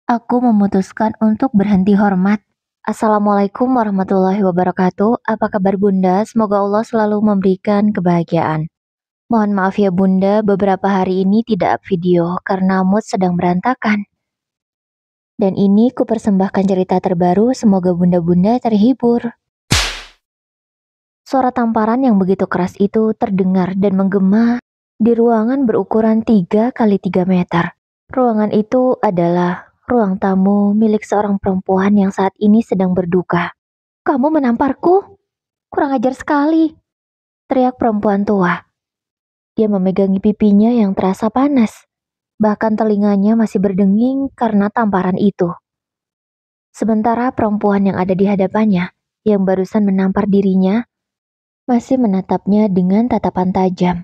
Aku memutuskan untuk berhenti hormat. Assalamualaikum warahmatullahi wabarakatuh. Apa kabar Bunda? Semoga Allah selalu memberikan kebahagiaan. Mohon maaf ya Bunda, beberapa hari ini tidak up video karena mood sedang berantakan. Dan ini ku persembahkan cerita terbaru, semoga Bunda-Bunda terhibur. Suara tamparan yang begitu keras itu terdengar dan menggema di ruangan berukuran 3 kali 3 meter. Ruangan itu adalah ruang tamu milik seorang perempuan yang saat ini sedang berduka. "Kamu menamparku? Kurang ajar sekali!" teriak perempuan tua. Dia memegangi pipinya yang terasa panas. Bahkan telinganya masih berdenging karena tamparan itu. Sementara perempuan yang ada di hadapannya, yang barusan menampar dirinya, masih menatapnya dengan tatapan tajam.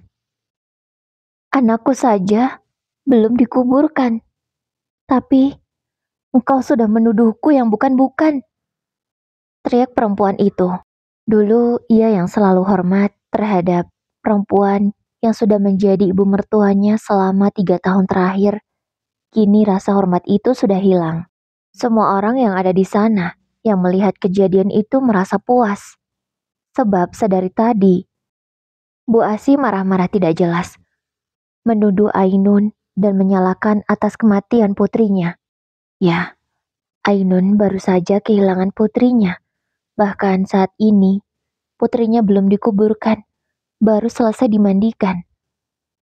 "Anakku saja belum dikuburkan, tapi engkau sudah menuduhku yang bukan-bukan," teriak perempuan itu. Dulu ia yang selalu hormat terhadap perempuan yang sudah menjadi ibu mertuanya selama 3 tahun terakhir. Kini rasa hormat itu sudah hilang. Semua orang yang ada di sana yang melihat kejadian itu merasa puas. Sebab sedari tadi, Bu Asi marah-marah tidak jelas, menuduh Ainun dan menyalahkan atas kematian putrinya. Ya, Ainun baru saja kehilangan putrinya. Bahkan saat ini, putrinya belum dikuburkan, baru selesai dimandikan.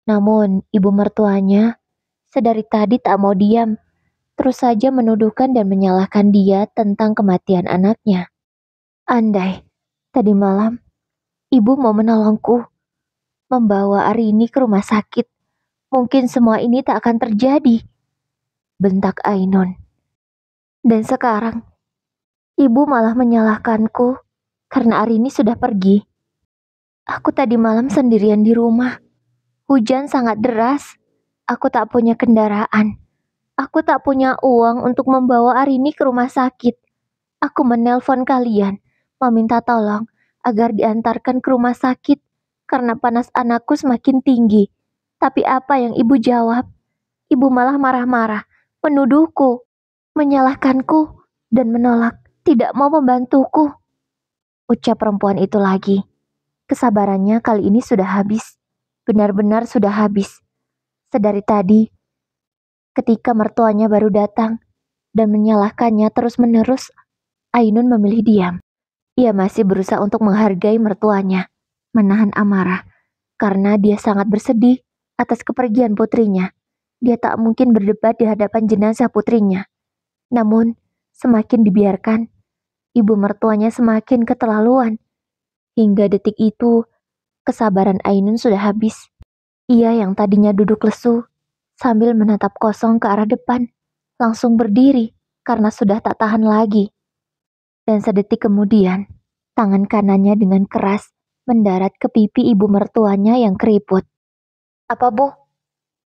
Namun, ibu mertuanya sedari tadi tak mau diam, terus saja menuduhkan dan menyalahkan dia tentang kematian anaknya. Andai, tadi malam, ibu mau menolongku, membawa Arini ke rumah sakit, mungkin semua ini tak akan terjadi, bentak Ainun. Dan sekarang, ibu malah menyalahkanku karena Arini sudah pergi. Aku tadi malam sendirian di rumah. Hujan sangat deras. Aku tak punya kendaraan. Aku tak punya uang untuk membawa Arini ke rumah sakit. Aku menelpon kalian, meminta tolong agar diantarkan ke rumah sakit karena panas anakku semakin tinggi. Tapi apa yang ibu jawab? Ibu malah marah-marah, menuduhku, menyalahkanku, dan menolak, tidak mau membantuku. Ucap perempuan itu lagi. Kesabarannya kali ini sudah habis. Benar-benar sudah habis. Sedari tadi, ketika mertuanya baru datang dan menyalahkannya terus-menerus, Ainun memilih diam. Ia masih berusaha untuk menghargai mertuanya, menahan amarah, karena dia sangat bersedih atas kepergian putrinya. Dia tak mungkin berdebat di hadapan jenazah putrinya. Namun, semakin dibiarkan, ibu mertuanya semakin keterlaluan. Hingga detik itu, kesabaran Ainun sudah habis. Ia yang tadinya duduk lesu, sambil menatap kosong ke arah depan, langsung berdiri karena sudah tak tahan lagi. Dan sedetik kemudian, tangan kanannya dengan keras mendarat ke pipi ibu mertuanya yang keriput. "Apa Bu?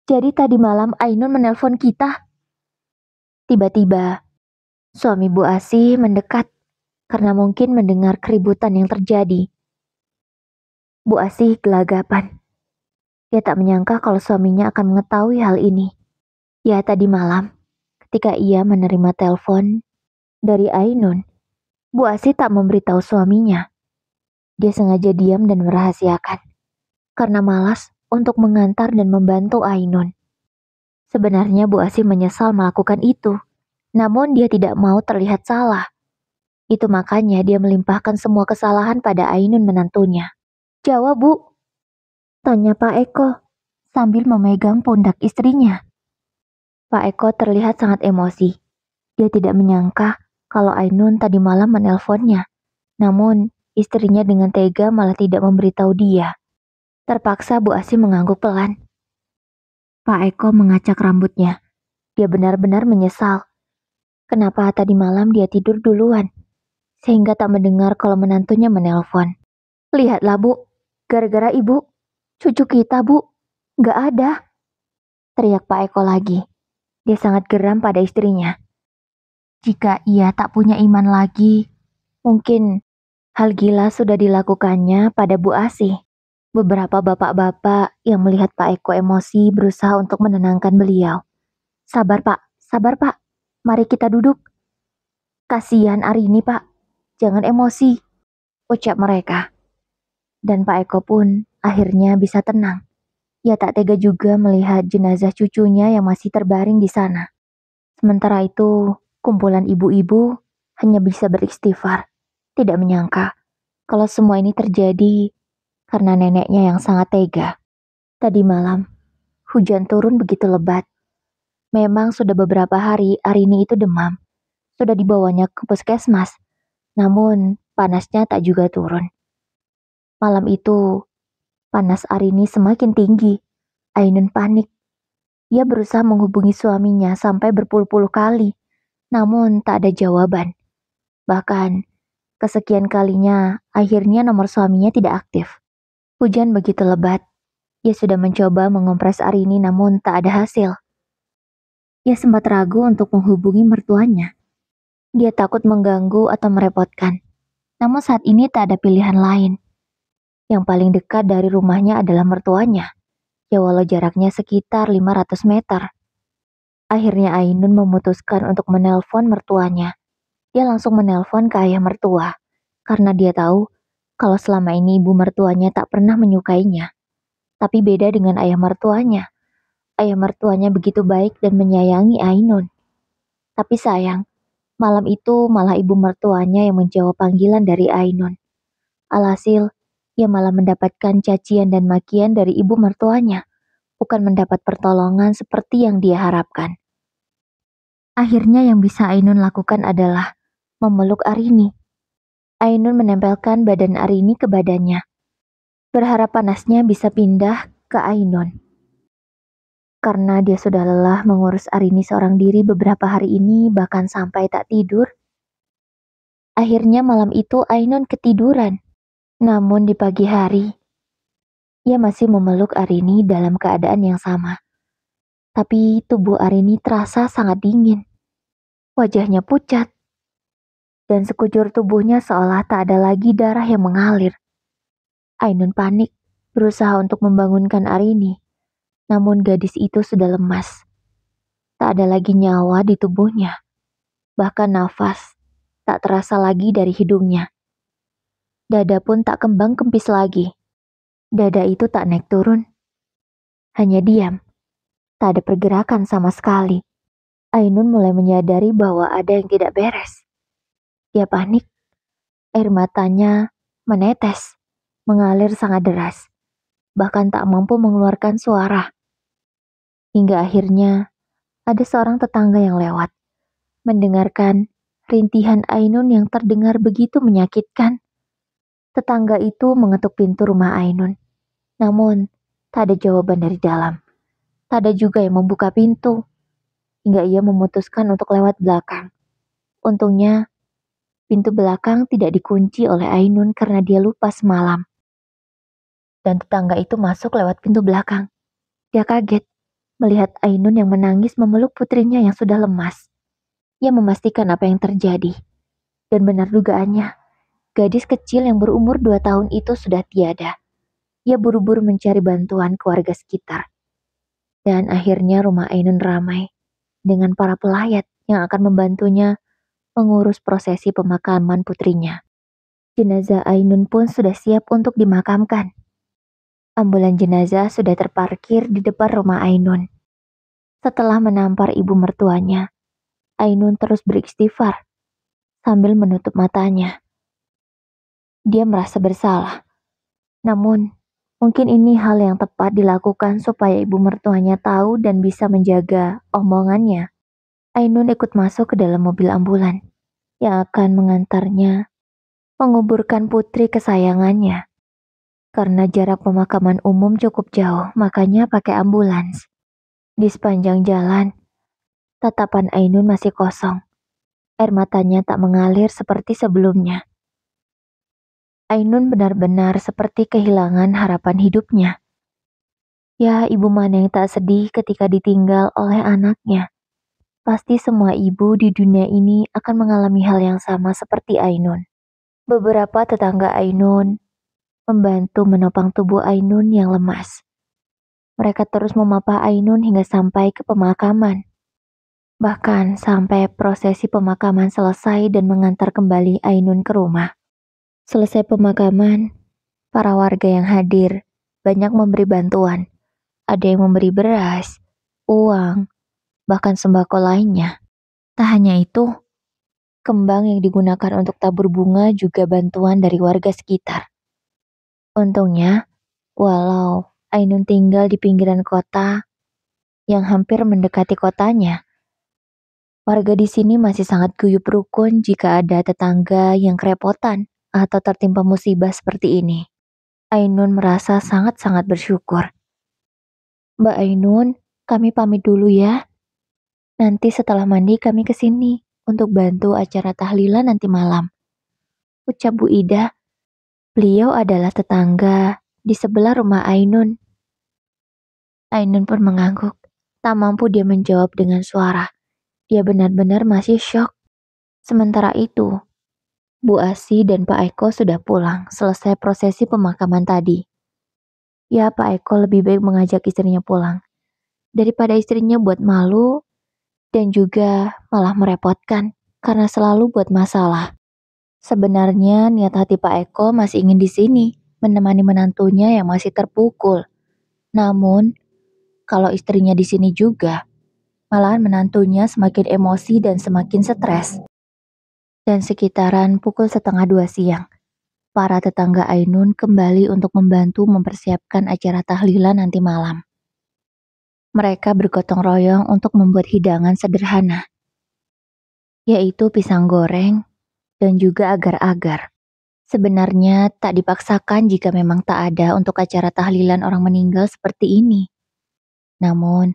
Jadi tadi malam Ainun menelpon kita?" Tiba-tiba, suami Bu Asih mendekat karena mungkin mendengar keributan yang terjadi. Bu Asih gelagapan. Dia tak menyangka kalau suaminya akan mengetahui hal ini. Ya, tadi malam, ketika ia menerima telepon dari Ainun, Bu Asih tak memberitahu suaminya. Dia sengaja diam dan merahasiakan, karena malas untuk mengantar dan membantu Ainun. Sebenarnya Bu Asih menyesal melakukan itu, namun dia tidak mau terlihat salah. Itu makanya dia melimpahkan semua kesalahan pada Ainun menantunya. "Jawab Bu," tanya Pak Eko, sambil memegang pundak istrinya. Pak Eko terlihat sangat emosi. Dia tidak menyangka kalau Ainun tadi malam menelponnya. Namun, istrinya dengan tega malah tidak memberitahu dia. Terpaksa Bu Asih mengangguk pelan. Pak Eko mengacak rambutnya. Dia benar-benar menyesal. Kenapa tadi malam dia tidur duluan, sehingga tak mendengar kalau menantunya menelpon. "Lihatlah Bu, gara-gara ibu, cucu kita Bu, gak ada," teriak Pak Eko lagi. Dia sangat geram pada istrinya. Jika ia tak punya iman lagi, mungkin hal gila sudah dilakukannya pada Bu Asih. Beberapa bapak-bapak yang melihat Pak Eko emosi berusaha untuk menenangkan beliau. Sabar Pak, Mari kita duduk. Kasihan Arini, Pak. Jangan emosi, ucap mereka. Dan Pak Eko pun akhirnya bisa tenang. Ia tak tega juga melihat jenazah cucunya yang masih terbaring di sana. Sementara itu, kumpulan ibu-ibu hanya bisa beristighfar. Tidak menyangka kalau semua ini terjadi karena neneknya yang sangat tega. Tadi malam, hujan turun begitu lebat. Memang sudah beberapa hari Arini itu demam. Sudah dibawanya ke puskesmas. Namun, panasnya tak juga turun. Malam itu, panas Arini semakin tinggi. Ainun panik. Ia berusaha menghubungi suaminya sampai berpuluh-puluh kali. Namun, tak ada jawaban. Bahkan, kesekian kalinya, akhirnya nomor suaminya tidak aktif. Hujan begitu lebat. Ia sudah mencoba mengompres Arini namun tak ada hasil. Ia sempat ragu untuk menghubungi mertuanya. Dia takut mengganggu atau merepotkan. Namun saat ini tak ada pilihan lain. Yang paling dekat dari rumahnya adalah mertuanya. Ya walau jaraknya sekitar 500 meter. Akhirnya Ainun memutuskan untuk menelpon mertuanya. Dia langsung menelpon ke ayah mertua. Karena dia tahu kalau selama ini ibu mertuanya tak pernah menyukainya. Tapi beda dengan ayah mertuanya. Ayah mertuanya begitu baik dan menyayangi Ainun. Tapi sayang, malam itu malah ibu mertuanya yang menjawab panggilan dari Ainun. Alhasil, ia malah mendapatkan cacian dan makian dari ibu mertuanya, bukan mendapat pertolongan seperti yang dia harapkan. Akhirnya yang bisa Ainun lakukan adalah memeluk Arini. Ainun menempelkan badan Arini ke badannya, berharap panasnya bisa pindah ke Ainun. Karena dia sudah lelah mengurus Arini seorang diri beberapa hari ini, bahkan sampai tak tidur. Akhirnya malam itu Ainun ketiduran. Namun di pagi hari, ia masih memeluk Arini dalam keadaan yang sama. Tapi tubuh Arini terasa sangat dingin. Wajahnya pucat. Dan sekujur tubuhnya seolah tak ada lagi darah yang mengalir. Ainun panik, berusaha untuk membangunkan Arini. Namun gadis itu sudah lemas. Tak ada lagi nyawa di tubuhnya. Bahkan nafas tak terasa lagi dari hidungnya. Dada pun tak kembang kempis lagi. Dada itu tak naik turun. Hanya diam. Tak ada pergerakan sama sekali. Ainun mulai menyadari bahwa ada yang tidak beres. Dia panik. Air matanya menetes, mengalir sangat deras. Bahkan tak mampu mengeluarkan suara. Hingga akhirnya ada seorang tetangga yang lewat. Mendengarkan rintihan Ainun yang terdengar begitu menyakitkan. Tetangga itu mengetuk pintu rumah Ainun. Namun, tak ada jawaban dari dalam. Tak ada juga yang membuka pintu. Hingga ia memutuskan untuk lewat belakang. Untungnya, pintu belakang tidak dikunci oleh Ainun karena dia lupa semalam. Dan tetangga itu masuk lewat pintu belakang. Dia kaget melihat Ainun yang menangis memeluk putrinya yang sudah lemas. Ia memastikan apa yang terjadi. Dan benar dugaannya, gadis kecil yang berumur 2 tahun itu sudah tiada. Ia buru-buru mencari bantuan keluarga sekitar. Dan akhirnya rumah Ainun ramai dengan para pelayat yang akan membantunya mengurus prosesi pemakaman putrinya. Jenazah Ainun pun sudah siap untuk dimakamkan. Ambulan jenazah sudah terparkir di depan rumah Ainun. Setelah menampar ibu mertuanya, Ainun terus beristighfar sambil menutup matanya. Dia merasa bersalah. Namun, mungkin ini hal yang tepat dilakukan supaya ibu mertuanya tahu dan bisa menjaga omongannya. Ainun ikut masuk ke dalam mobil ambulan yang akan mengantarnya menguburkan putri kesayangannya. Karena jarak pemakaman umum cukup jauh, makanya pakai ambulans. Di sepanjang jalan, tatapan Ainun masih kosong. Air matanya tak mengalir seperti sebelumnya. Ainun benar-benar seperti kehilangan harapan hidupnya. Ya, ibu mana yang tak sedih ketika ditinggal oleh anaknya? Pasti semua ibu di dunia ini akan mengalami hal yang sama seperti Ainun. Beberapa tetangga Ainun membantu menopang tubuh Ainun yang lemas. Mereka terus memapah Ainun hingga sampai ke pemakaman. Bahkan sampai prosesi pemakaman selesai dan mengantar kembali Ainun ke rumah. Selesai pemakaman, para warga yang hadir banyak memberi bantuan. Ada yang memberi beras, uang, bahkan sembako lainnya. Tak hanya itu, kembang yang digunakan untuk tabur bunga juga bantuan dari warga sekitar. Untungnya, walau Ainun tinggal di pinggiran kota yang hampir mendekati kotanya, warga di sini masih sangat guyup rukun jika ada tetangga yang kerepotan atau tertimpa musibah seperti ini. Ainun merasa sangat-sangat bersyukur. Mbak Ainun, kami pamit dulu ya. Nanti setelah mandi kami ke sini untuk bantu acara tahlilan nanti malam. Ucap Bu Ida. Beliau adalah tetangga di sebelah rumah Ainun. Ainun pun mengangguk. Tak mampu dia menjawab dengan suara. Dia benar-benar masih syok. Sementara itu, Bu Asi dan Pak Eko sudah pulang selesai prosesi pemakaman tadi. Ya, Pak Eko lebih baik mengajak istrinya pulang daripada istrinya buat malu dan juga malah merepotkan karena selalu buat masalah. Sebenarnya niat hati Pak Eko masih ingin di sini menemani menantunya yang masih terpukul. Namun, kalau istrinya di sini juga, malahan menantunya semakin emosi dan semakin stres. Dan sekitaran pukul 1:30 siang, para tetangga Ainun kembali untuk membantu mempersiapkan acara tahlilan nanti malam. Mereka bergotong royong untuk membuat hidangan sederhana, yaitu pisang goreng dan juga agar-agar. Sebenarnya tak dipaksakan jika memang tak ada untuk acara tahlilan orang meninggal seperti ini. Namun,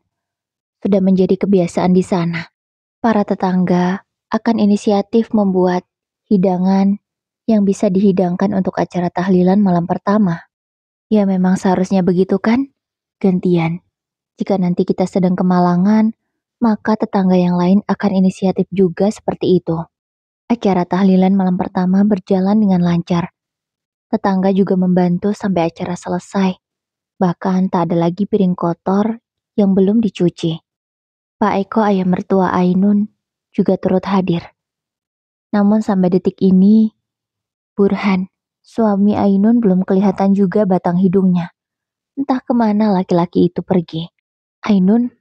sudah menjadi kebiasaan di sana. Para tetangga akan inisiatif membuat hidangan yang bisa dihidangkan untuk acara tahlilan malam pertama. Ya memang seharusnya begitu kan? Gantian. Jika nanti kita sedang kemalangan, maka tetangga yang lain akan inisiatif juga seperti itu. Acara tahlilan malam pertama berjalan dengan lancar. Tetangga juga membantu sampai acara selesai. Bahkan tak ada lagi piring kotor yang belum dicuci. Pak Eko ayah mertua Ainun juga turut hadir. Namun sampai detik ini, Burhan, suami Ainun belum kelihatan juga batang hidungnya. Entah kemana laki-laki itu pergi. Ainun,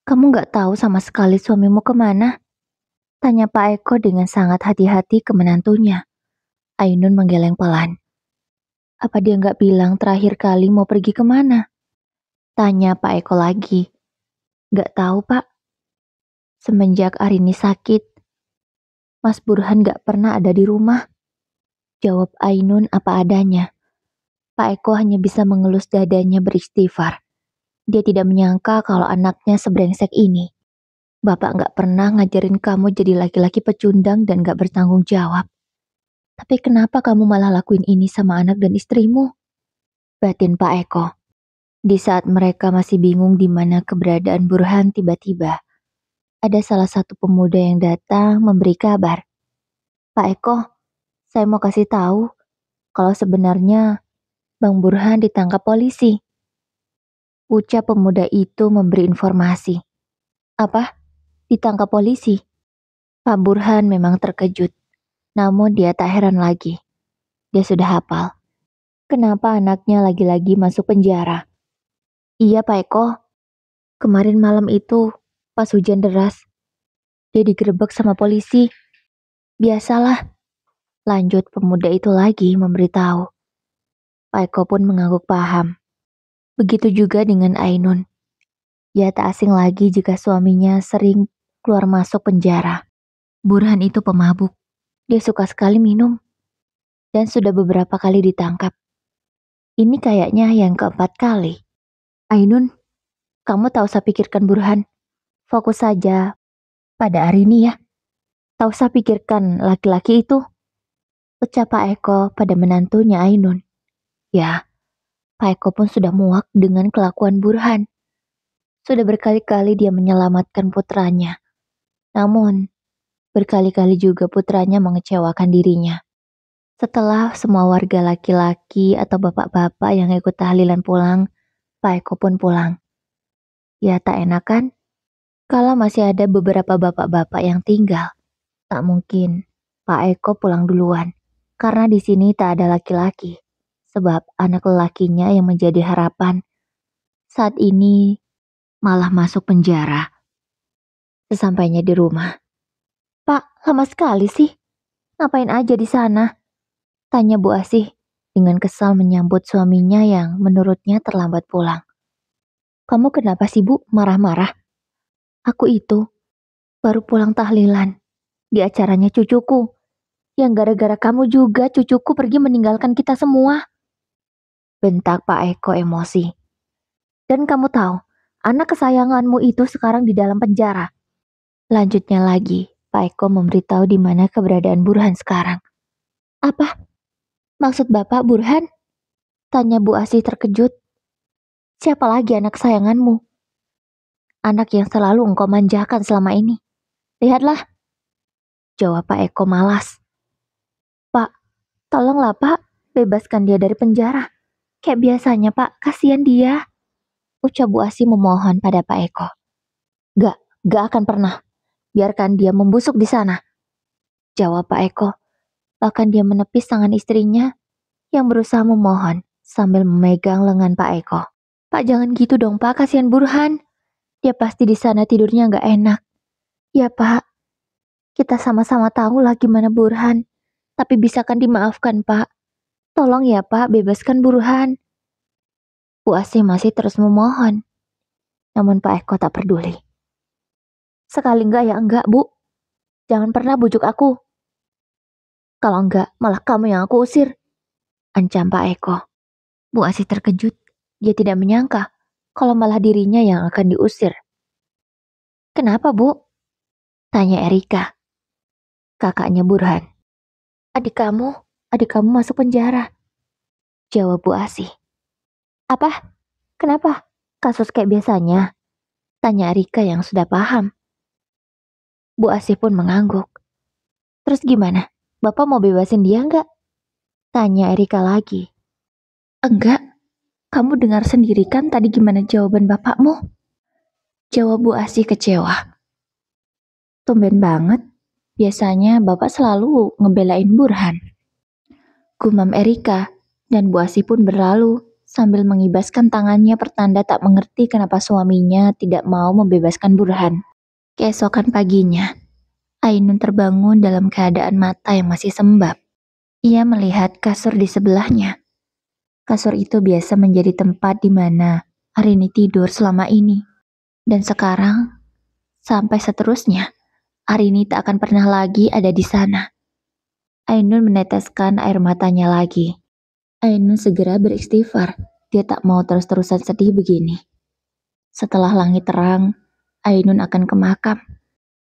kamu gak tahu sama sekali suamimu kemana? Tanya Pak Eko dengan sangat hati-hati ke menantunya. Ainun menggeleng pelan. Apa dia gak bilang terakhir kali mau pergi kemana? Tanya Pak Eko lagi. Gak tahu Pak. Semenjak Arini sakit, Mas Burhan gak pernah ada di rumah. Jawab Ainun apa adanya. Pak Eko hanya bisa mengelus dadanya beristighfar. Dia tidak menyangka kalau anaknya sebrengsek ini. Bapak gak pernah ngajarin kamu jadi laki-laki pecundang dan gak bertanggung jawab. Tapi kenapa kamu malah lakuin ini sama anak dan istrimu? Batin Pak Eko. Di saat mereka masih bingung di mana keberadaan Burhan, tiba-tiba ada salah satu pemuda yang datang memberi kabar. Pak Eko, saya mau kasih tahu kalau sebenarnya Bang Burhan ditangkap polisi. Ucap pemuda itu memberi informasi. Apa? Ditangkap polisi? Pak Burhan memang terkejut. Namun dia tak heran lagi. Dia sudah hafal. Kenapa anaknya lagi-lagi masuk penjara? Iya Pak Eko. Kemarin malam itu, pas hujan deras, dia digerebek sama polisi. Biasalah. Lanjut pemuda itu lagi memberitahu. Pak Eko pun mengangguk paham. Begitu juga dengan Ainun. Ia tak asing lagi jika suaminya sering keluar masuk penjara. Burhan itu pemabuk. Dia suka sekali minum. Dan sudah beberapa kali ditangkap. Ini kayaknya yang keempat kali. Ainun, kamu tak usah pikirkan Burhan. Fokus saja pada hari ini ya. Tak usah pikirkan laki-laki itu. Ucap Pak Eko pada menantunya Ainun. Ya, Pak Eko pun sudah muak dengan kelakuan Burhan. Sudah berkali-kali dia menyelamatkan putranya. Namun, berkali-kali juga putranya mengecewakan dirinya. Setelah semua warga laki-laki atau bapak-bapak yang ikut tahlilan pulang, Pak Eko pun pulang. Ya tak enak kan? Kalau masih ada beberapa bapak-bapak yang tinggal, tak mungkin Pak Eko pulang duluan. Karena di sini tak ada laki-laki. Sebab anak lelakinya yang menjadi harapan saat ini malah masuk penjara. Sesampainya di rumah, "Pak, lama sekali sih. Ngapain aja di sana?" Tanya Bu Asih dengan kesal menyambut suaminya yang menurutnya terlambat pulang. "Kamu kenapa sih Bu marah-marah? Aku itu baru pulang tahlilan di acaranya cucuku. Yang gara-gara kamu juga cucuku pergi meninggalkan kita semua." Bentak Pak Eko emosi. "Dan kamu tahu, anak kesayanganmu itu sekarang di dalam penjara." Lanjutnya lagi, Pak Eko memberitahu di mana keberadaan Burhan sekarang. "Apa? Maksud Bapak Burhan?" Tanya Bu Asih terkejut. "Siapa lagi anak kesayanganmu? Anak yang selalu engkau manjakan selama ini. Lihatlah," jawab Pak Eko malas. "Pak, tolonglah Pak, bebaskan dia dari penjara. Kayak biasanya Pak, kasihan dia," ucap Bu Asih memohon pada Pak Eko. Gak akan pernah. Biarkan dia membusuk di sana," jawab Pak Eko. Bahkan dia menepis tangan istrinya yang berusaha memohon sambil memegang lengan Pak Eko. "Pak, jangan gitu dong Pak, kasihan Burhan. Dia pasti di sana tidurnya gak enak." "Ya Pak, kita sama-sama tahu lah gimana Burhan. Tapi bisakan dimaafkan Pak. Tolong ya Pak, bebaskan Burhan." Bu Asih masih terus memohon. Namun Pak Eko tak peduli. "Sekali enggak ya enggak Bu. Jangan pernah bujuk aku. Kalau enggak, malah kamu yang aku usir," ancam Pak Eko. Bu Asih terkejut. Dia tidak menyangka kalau malah dirinya yang akan diusir. "Kenapa Bu?" tanya Erika, kakaknya Burhan. Adik kamu masuk penjara," jawab Bu Asih. "Apa? Kenapa? Kasus kayak biasanya?" tanya Erika yang sudah paham. Bu Asih pun mengangguk. "Terus gimana? Bapak mau bebasin dia nggak?" tanya Erika lagi. "Enggak, kamu dengar sendiri kan tadi gimana jawaban bapakmu?" jawab Bu Asih kecewa. "Tumben banget, biasanya bapak selalu ngebelain Burhan," gumam Erika, dan Bu Asih pun berlalu sambil mengibaskan tangannya pertanda tak mengerti kenapa suaminya tidak mau membebaskan Burhan. Keesokan paginya, Ainun terbangun dalam keadaan mata yang masih sembab. Ia melihat kasur di sebelahnya. Kasur itu biasa menjadi tempat di mana Arini tidur selama ini. Dan sekarang, sampai seterusnya, Arini tak akan pernah lagi ada di sana. Ainun meneteskan air matanya lagi. Ainun segera beristighfar. Dia tak mau terus-terusan sedih begini. Setelah langit terang, Ainun akan ke makam.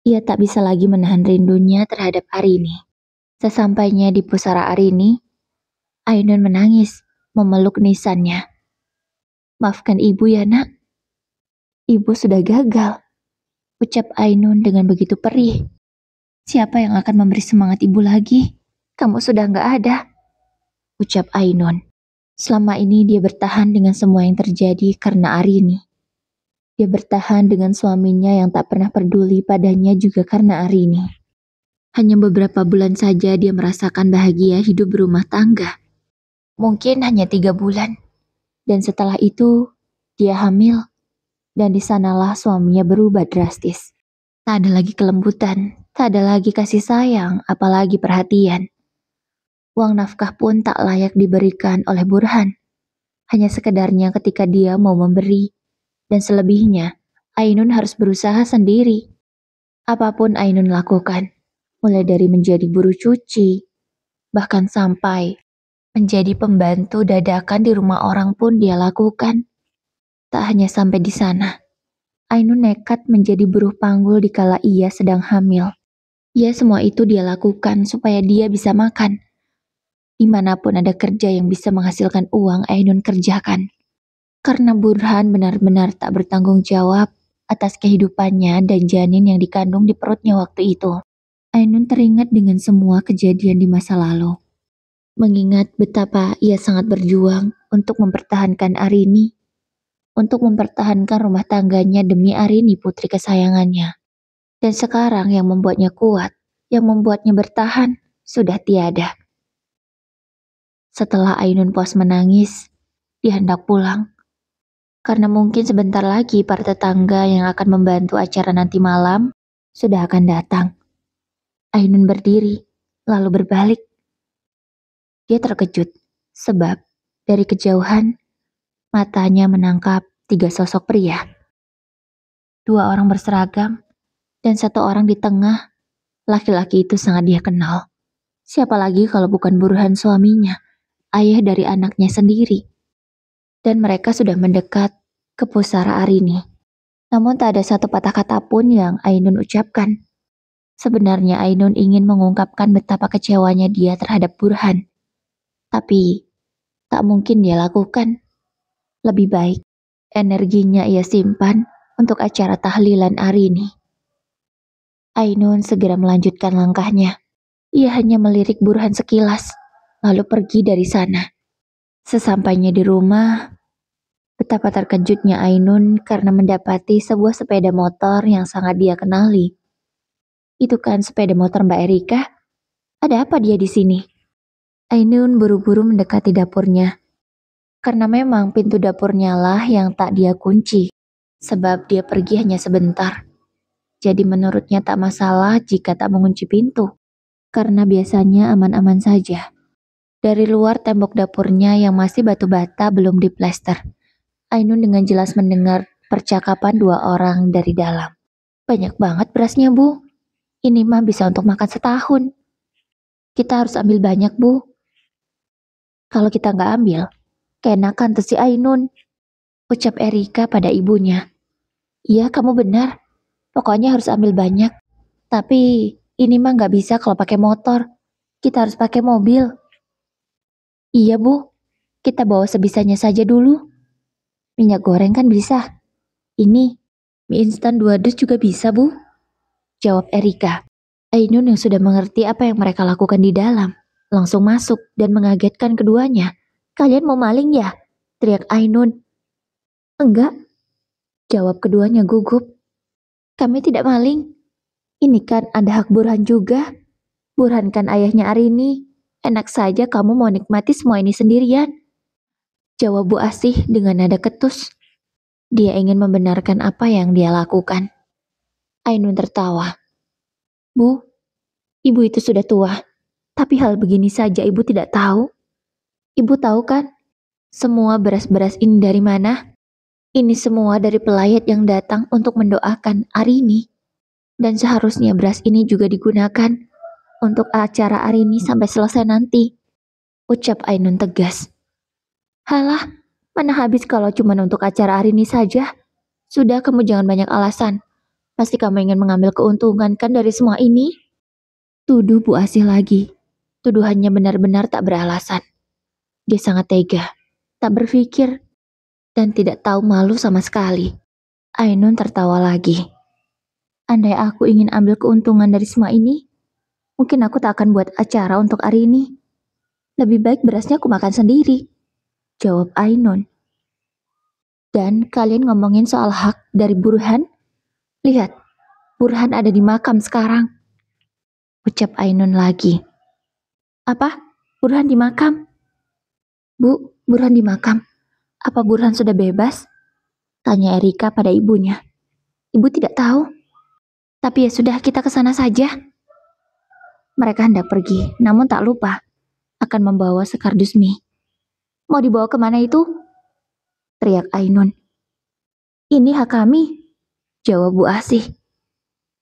Ia tak bisa lagi menahan rindunya terhadap Arini. Sesampainya di pusara Arini, Ainun menangis, memeluk nisannya. "Maafkan ibu ya nak. Ibu sudah gagal," ucap Ainun dengan begitu perih. "Siapa yang akan memberi semangat ibu lagi? Kamu sudah gak ada," ucap Ainun. Selama ini dia bertahan dengan semua yang terjadi karena Arini. Dia bertahan dengan suaminya yang tak pernah peduli padanya juga karena Arini. Hanya beberapa bulan saja dia merasakan bahagia hidup berumah tangga. Mungkin hanya 3 bulan. Dan setelah itu, dia hamil. Dan di sanalah suaminya berubah drastis. Tak ada lagi kelembutan, tak ada lagi kasih sayang, apalagi perhatian. Uang nafkah pun tak layak diberikan oleh Burhan. Hanya sekedarnya ketika dia mau memberi. Dan selebihnya, Ainun harus berusaha sendiri. Apapun Ainun lakukan, mulai dari menjadi buruh cuci, bahkan sampai menjadi pembantu dadakan di rumah orang pun dia lakukan. Tak hanya sampai di sana, Ainun nekat menjadi buruh panggul dikala ia sedang hamil. Ya, semua itu dia lakukan supaya dia bisa makan. Dimanapun ada kerja yang bisa menghasilkan uang, Ainun kerjakan. Karena Burhan benar-benar tak bertanggung jawab atas kehidupannya dan janin yang dikandung di perutnya waktu itu. Ainun teringat dengan semua kejadian di masa lalu. Mengingat betapa ia sangat berjuang untuk mempertahankan Arini. untuk mempertahankan rumah tangganya demi Arini putri kesayangannya. Dan sekarang yang membuatnya kuat, yang membuatnya bertahan, sudah tiada. Setelah Ainun puas menangis, dia hendak pulang. Karena mungkin sebentar lagi para tetangga yang akan membantu acara nanti malam sudah akan datang. Ainun berdiri, lalu berbalik. Dia terkejut, sebab dari kejauhan, matanya menangkap 3 sosok pria. 2 orang berseragam, dan 1 orang di tengah. Laki-laki itu sangat dia kenal. Siapa lagi kalau bukan Burhan suaminya, ayah dari anaknya sendiri. Dan mereka sudah mendekat ke pusara Arini. Namun tak ada satu patah kata pun yang Ainun ucapkan. Sebenarnya Ainun ingin mengungkapkan betapa kecewanya dia terhadap Burhan. Tapi tak mungkin dia lakukan. Lebih baik energinya ia simpan untuk acara tahlilan Arini. Ainun segera melanjutkan langkahnya. Ia hanya melirik Burhan sekilas, lalu pergi dari sana. Sesampainya di rumah, betapa terkejutnya Ainun karena mendapati sebuah sepeda motor yang sangat dia kenali. Itu kan sepeda motor Mbak Erika? Ada apa dia di sini? Ainun buru-buru mendekati dapurnya. Karena memang pintu dapurnya lah yang tak dia kunci, sebab dia pergi hanya sebentar. Jadi menurutnya tak masalah jika tak mengunci pintu, karena biasanya aman-aman saja. Dari luar tembok dapurnya yang masih batu bata belum diplester, Ainun dengan jelas mendengar percakapan 2 orang dari dalam. Banyak banget berasnya, Bu. Ini mah bisa untuk makan setahun. Kita harus ambil banyak, Bu. Kalau kita nggak ambil, keenakan tuh si Ainun, ucap Erika pada ibunya. Iya, kamu benar. Pokoknya harus ambil banyak. Tapi ini mah nggak bisa kalau pakai motor. Kita harus pakai mobil. Iya, Bu. Kita bawa sebisanya saja dulu. Minyak goreng kan bisa. Ini, mie instan 2 dus juga bisa, Bu. Jawab Erika. Ainun yang sudah mengerti apa yang mereka lakukan di dalam, langsung masuk dan mengagetkan keduanya. Kalian mau maling ya? Teriak Ainun. Enggak, jawab keduanya gugup. Kami tidak maling. Ini kan ada hak Burhan juga. Burhan kan ayahnya Arini. Enak saja kamu mau nikmati semua ini sendirian. Jawab Bu Asih dengan nada ketus. Dia ingin membenarkan apa yang dia lakukan. Ainun tertawa. Bu, ibu itu sudah tua. Tapi hal begini saja ibu tidak tahu. Ibu tahu kan? Semua beras-beras ini dari mana? Ini semua dari pelayat yang datang untuk mendoakan Arini. Dan seharusnya beras ini juga digunakan untuk acara Arini sampai selesai nanti. Ucap Ainun tegas. Halah, mana habis kalau cuma untuk acara Arini saja? Sudah, kamu jangan banyak alasan. Pasti kamu ingin mengambil keuntungan kan dari semua ini? Tuduh Bu Asih lagi. Tuduhannya benar-benar tak beralasan. Dia sangat tega, tak berpikir, dan tidak tahu malu sama sekali. Ainun tertawa lagi. Andai aku ingin ambil keuntungan dari semua ini, mungkin aku tak akan buat acara untuk hari ini. Lebih baik berasnya aku makan sendiri. Jawab Ainun. Dan kalian ngomongin soal hak dari Burhan? Lihat, Burhan ada di makam sekarang. Ucap Ainun lagi. Apa? Burhan di makam? Bu, Burhan di makam. Apa Burhan sudah bebas? Tanya Erika pada ibunya. Ibu tidak tahu. Tapi ya sudah, kita ke sana saja. Mereka hendak pergi, namun tak lupa akan membawa sekardus mie. Mau dibawa kemana itu? Teriak Ainun. Ini hak kami, jawab Bu Asih.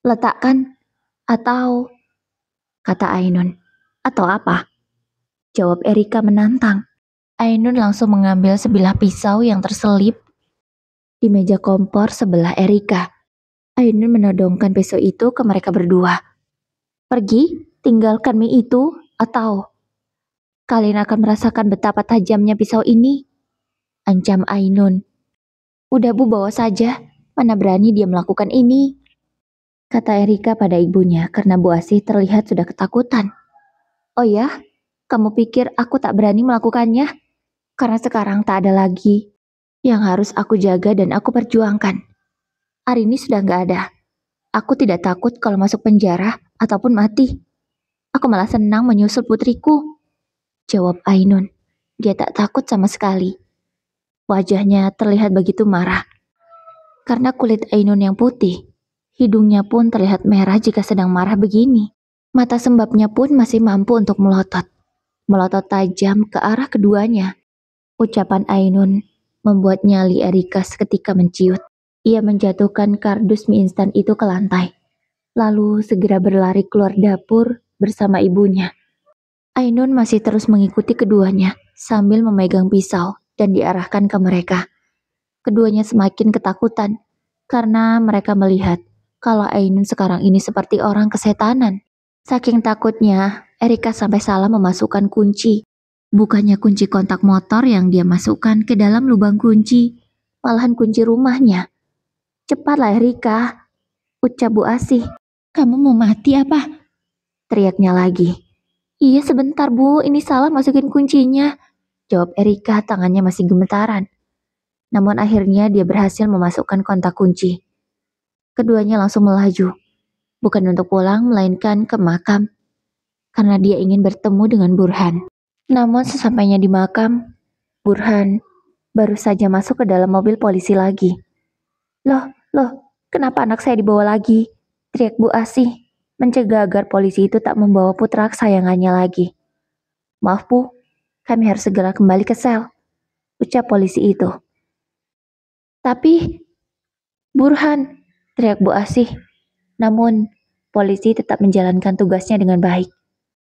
Letakkan, atau... Kata Ainun. Atau apa? Jawab Erika menantang. Ainun langsung mengambil sebilah pisau yang terselip di meja kompor sebelah Erika. Ainun menodongkan pisau itu ke mereka berdua. Pergi, tinggalkan mie itu, atau kalian akan merasakan betapa tajamnya pisau ini. Ancam Ainun. Udah Bu, bawa saja. Mana berani dia melakukan ini. Kata Erika pada ibunya karena Bu Asih terlihat sudah ketakutan. Oh ya? Kamu pikir aku tak berani melakukannya? Karena sekarang tak ada lagi yang harus aku jaga dan aku perjuangkan. Arini sudah nggak ada. Aku tidak takut kalau masuk penjara ataupun mati. Aku malah senang menyusul putriku, jawab Ainun. Dia tak takut sama sekali. Wajahnya terlihat begitu marah. Karena kulit Ainun yang putih, hidungnya pun terlihat merah jika sedang marah begini. Mata sembabnya pun masih mampu untuk melotot. Melotot tajam ke arah keduanya. Ucapan Ainun membuat nyali Erika seketika menciut. Ia menjatuhkan kardus mie instan itu ke lantai. Lalu segera berlari keluar dapur bersama ibunya. Ainun masih terus mengikuti keduanya sambil memegang pisau dan diarahkan ke mereka. Keduanya semakin ketakutan karena mereka melihat kalau Ainun sekarang ini seperti orang kesetanan. Saking takutnya, Erika sampai salah memasukkan kunci. Bukannya kunci kontak motor yang dia masukkan ke dalam lubang kunci, malahan kunci rumahnya. Cepatlah Erika, ucap Bu Asih. Kamu mau mati apa? Teriaknya lagi. Iya sebentar Bu, ini salah masukin kuncinya, jawab Erika tangannya masih gemetaran. Namun akhirnya dia berhasil memasukkan kontak kunci. Keduanya langsung melaju, bukan untuk pulang melainkan ke makam, karena dia ingin bertemu dengan Burhan. Namun sesampainya di makam, Burhan baru saja masuk ke dalam mobil polisi lagi. Loh, kenapa anak saya dibawa lagi? Teriak Bu Asih, mencegah agar polisi itu tak membawa putra kesayangannya lagi. Maaf Bu, kami harus segera kembali ke sel, ucap polisi itu. Tapi, Burhan, teriak Bu Asih. Namun, polisi tetap menjalankan tugasnya dengan baik.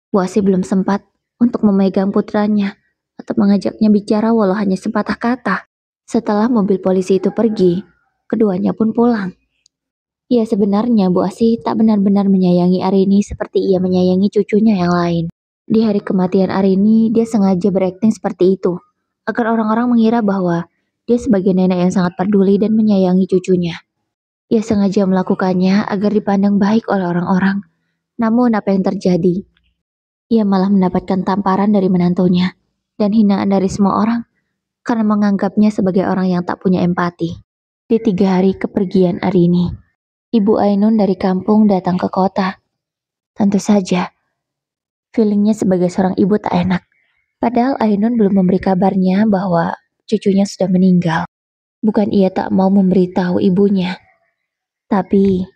Bu Asih belum sempat untuk memegang putranya atau mengajaknya bicara walau hanya sepatah kata. Setelah mobil polisi itu pergi, keduanya pun pulang. Ya sebenarnya Bu Asih tak benar-benar menyayangi Arini seperti ia menyayangi cucunya yang lain. Di hari kematian Arini, dia sengaja berakting seperti itu, agar orang-orang mengira bahwa dia sebagai nenek yang sangat peduli dan menyayangi cucunya. Ia sengaja melakukannya agar dipandang baik oleh orang-orang. Namun apa yang terjadi? Ia malah mendapatkan tamparan dari menantunya dan hinaan dari semua orang karena menganggapnya sebagai orang yang tak punya empati. Di 3 hari kepergian Arini, Ibu Ainun dari kampung datang ke kota. Tentu saja, feelingnya sebagai seorang ibu tak enak. Padahal Ainun belum memberi kabarnya bahwa cucunya sudah meninggal. Bukan ia tak mau memberitahu ibunya. Tapi,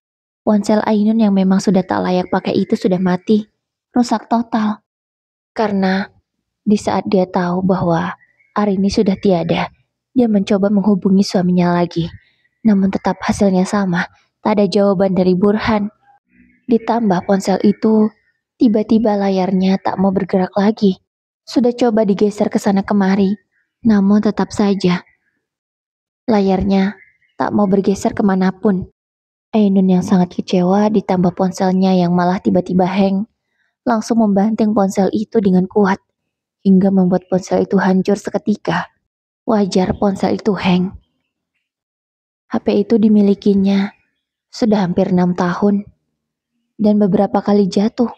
ponsel Ainun yang memang sudah tak layak pakai itu sudah mati. Rusak total. Karena di saat dia tahu bahwa Arini sudah tiada, dia mencoba menghubungi suaminya lagi. Namun tetap hasilnya sama. Tak ada jawaban dari Burhan. Ditambah ponsel itu, tiba-tiba layarnya tak mau bergerak lagi. Sudah coba digeser ke sana kemari, namun tetap saja layarnya tak mau bergeser kemanapun. Ainun yang sangat kecewa ditambah ponselnya yang malah tiba-tiba hang, langsung membanting ponsel itu dengan kuat, hingga membuat ponsel itu hancur seketika. Wajar ponsel itu hang. HP itu dimilikinya sudah hampir 6 tahun, dan beberapa kali jatuh.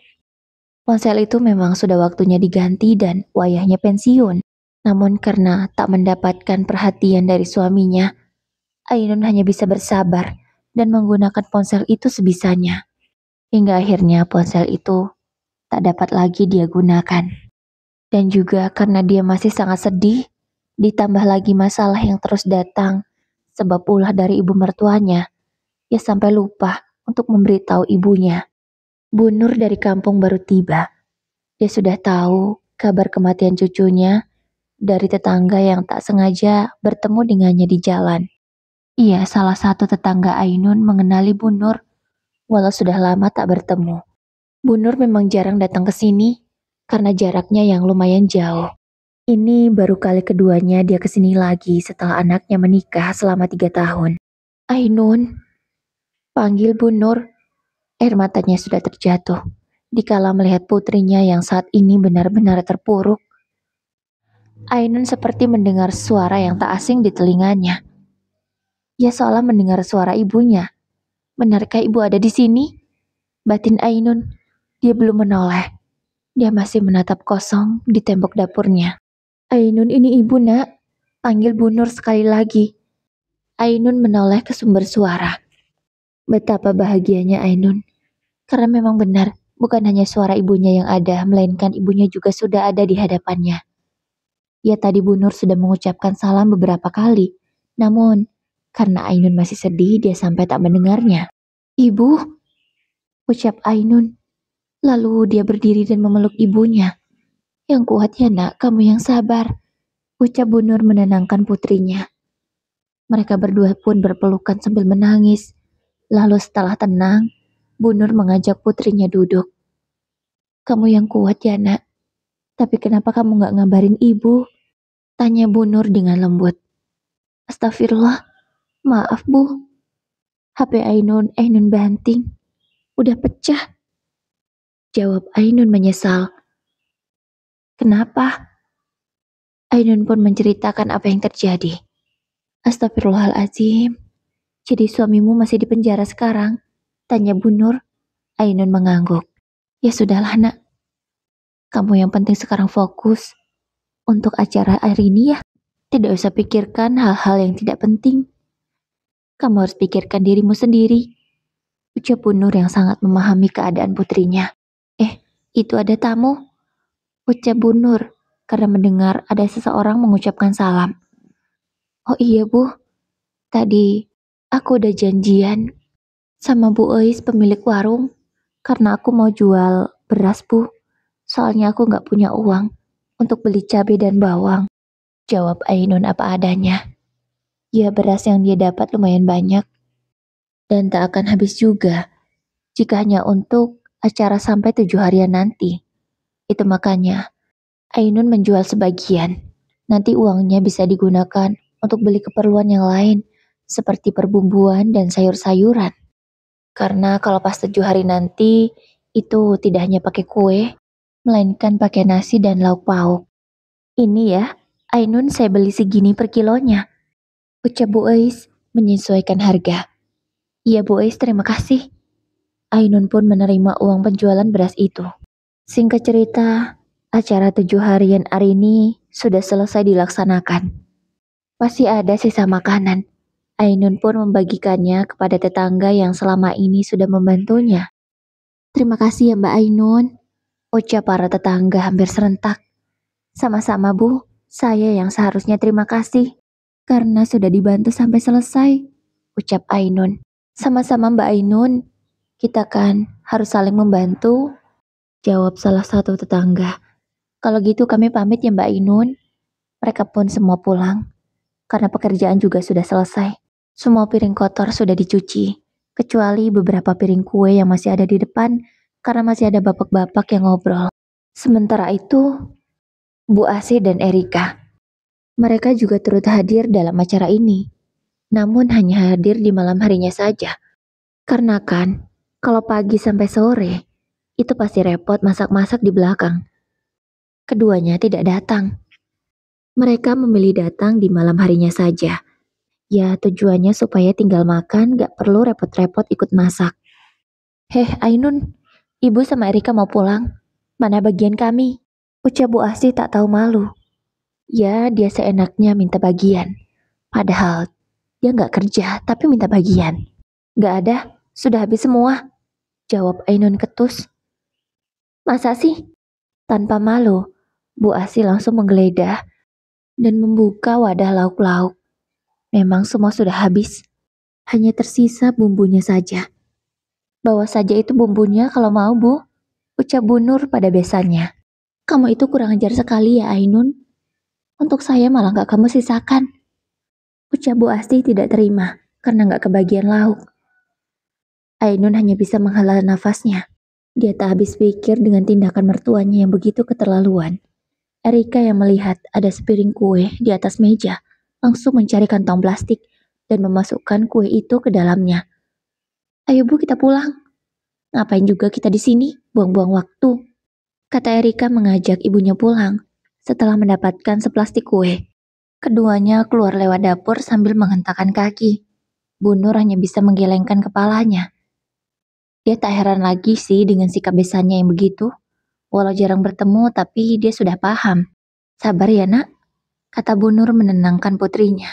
Ponsel itu memang sudah waktunya diganti dan wayahnya pensiun. Namun karena tak mendapatkan perhatian dari suaminya, Ainun hanya bisa bersabar dan menggunakan ponsel itu sebisanya. Hingga akhirnya ponsel itu tak dapat lagi dia gunakan. Dan juga karena dia masih sangat sedih, ditambah lagi masalah yang terus datang, sebab ulah dari ibu mertuanya, ia sampai lupa untuk memberitahu ibunya. Bu Nur dari kampung baru tiba. Dia sudah tahu kabar kematian cucunya dari tetangga yang tak sengaja bertemu dengannya di jalan. Iya, salah satu tetangga Ainun mengenali Bu Nur, walau sudah lama tak bertemu. Bu Nur memang jarang datang ke sini karena jaraknya yang lumayan jauh. Ini baru kali keduanya dia kesini lagi setelah anaknya menikah selama 3 tahun. Ainun, panggil Bu Nur. Air matanya sudah terjatuh dikala melihat putrinya yang saat ini benar-benar terpuruk. Ainun seperti mendengar suara yang tak asing di telinganya. Ia seolah mendengar suara ibunya. Benarkah ibu ada di sini? Batin Ainun. Dia belum menoleh. Dia masih menatap kosong di tembok dapurnya. Ainun, ini ibu nak. Panggil Bu Nur sekali lagi. Ainun menoleh ke sumber suara. Betapa bahagianya Ainun. Karena memang benar, bukan hanya suara ibunya yang ada, melainkan ibunya juga sudah ada di hadapannya. Ya tadi Bu Nur sudah mengucapkan salam beberapa kali. Namun, karena Ainun masih sedih, dia sampai tak mendengarnya. Ibu, ucap Ainun. Lalu dia berdiri dan memeluk ibunya. Yang kuat ya nak, kamu yang sabar, ucap Bu Nur menenangkan putrinya. Mereka berdua pun berpelukan sambil menangis. Lalu setelah tenang, Bu Nur mengajak putrinya duduk. Kamu yang kuat ya nak, tapi kenapa kamu gak ngabarin ibu? Tanya Bu Nur dengan lembut. Astagfirullah, maaf Bu. HP Ainun banting. Udah pecah. Jawab Ainun menyesal. Kenapa? Ainun pun menceritakan apa yang terjadi. Astagfirullahaladzim. Jadi suamimu masih di penjara sekarang? Tanya Bu Nur. Ainun mengangguk. Ya sudahlah nak. Kamu yang penting sekarang fokus untuk acara hari ini ya. Tidak usah pikirkan hal-hal yang tidak penting. Kamu harus pikirkan dirimu sendiri. Ucap Bu Nur yang sangat memahami keadaan putrinya. Itu ada tamu. Ucap Bu Nur karena mendengar ada seseorang mengucapkan salam. Oh iya Bu, tadi aku udah janjian sama Bu Eis pemilik warung. Karena aku mau jual beras Bu. Soalnya aku gak punya uang untuk beli cabai dan bawang. Jawab Ainun apa adanya. Ya beras yang dia dapat lumayan banyak. Dan tak akan habis juga. Jika hanya untuk acara sampai 7 harian nanti. Itu makanya Ainun menjual sebagian. Nanti uangnya bisa digunakan untuk beli keperluan yang lain. Seperti perbumbuan dan sayur-sayuran. Karena kalau pas 7 hari nanti, itu tidak hanya pakai kue, melainkan pakai nasi dan lauk pauk. Ini ya, Ainun saya beli segini per kilonya. Ucap Bu Eis menyesuaikan harga. Iya Bu Eis, terima kasih. Ainun pun menerima uang penjualan beras itu. Singkat cerita, acara 7 harian hari ini sudah selesai dilaksanakan. Masih ada sisa makanan. Ainun pun membagikannya kepada tetangga yang selama ini sudah membantunya. Terima kasih ya Mbak Ainun, ucap para tetangga hampir serentak. Sama-sama Bu, saya yang seharusnya terima kasih. Karena sudah dibantu sampai selesai, ucap Ainun. Sama-sama Mbak Ainun, kita kan harus saling membantu, jawab salah satu tetangga. Kalau gitu kami pamit ya Mbak Ainun. Mereka pun semua pulang, karena pekerjaan juga sudah selesai. Semua piring kotor sudah dicuci, kecuali beberapa piring kue yang masih ada di depan, karena masih ada bapak-bapak yang ngobrol. Sementara itu, Bu Asih dan Erika. Mereka juga turut hadir dalam acara ini, namun hanya hadir di malam harinya saja. Karena kan, kalau pagi sampai sore, itu pasti repot masak-masak di belakang. Keduanya tidak datang. Mereka memilih datang di malam harinya saja. Ya tujuannya supaya tinggal makan, gak perlu repot-repot ikut masak. Heh Ainun, Ibu sama Erika mau pulang. Mana bagian kami? Ucap Bu Asih tak tahu malu. Ya, dia seenaknya minta bagian. Padahal, dia gak kerja, tapi minta bagian. Gak ada, sudah habis semua. Jawab Ainun ketus. Masa sih? Tanpa malu, Bu Asih langsung menggeledah dan membuka wadah lauk-lauk. Memang semua sudah habis. Hanya tersisa bumbunya saja. Bawa saja itu bumbunya kalau mau Bu. Ucap Bu Nur pada besannya. Kamu itu kurang ajar sekali ya Ainun. Untuk saya malah gak kamu sisakan. Ucap Bu Asih tidak terima karena gak kebagian lauk. Ainun hanya bisa menghela nafasnya. Dia tak habis pikir dengan tindakan mertuanya yang begitu keterlaluan. Erika yang melihat ada sepiring kue di atas meja, langsung mencari kantong plastik dan memasukkan kue itu ke dalamnya. Ayo Bu, kita pulang. Ngapain juga kita di sini, buang-buang waktu. Kata Erika mengajak ibunya pulang setelah mendapatkan seplastik kue. Keduanya keluar lewat dapur sambil menghentakkan kaki. Bu Nur hanya bisa menggelengkan kepalanya. Dia tak heran lagi sih dengan sikap besannya yang begitu. Walau jarang bertemu, tapi dia sudah paham. Sabar ya nak, kata Bu Nur menenangkan putrinya.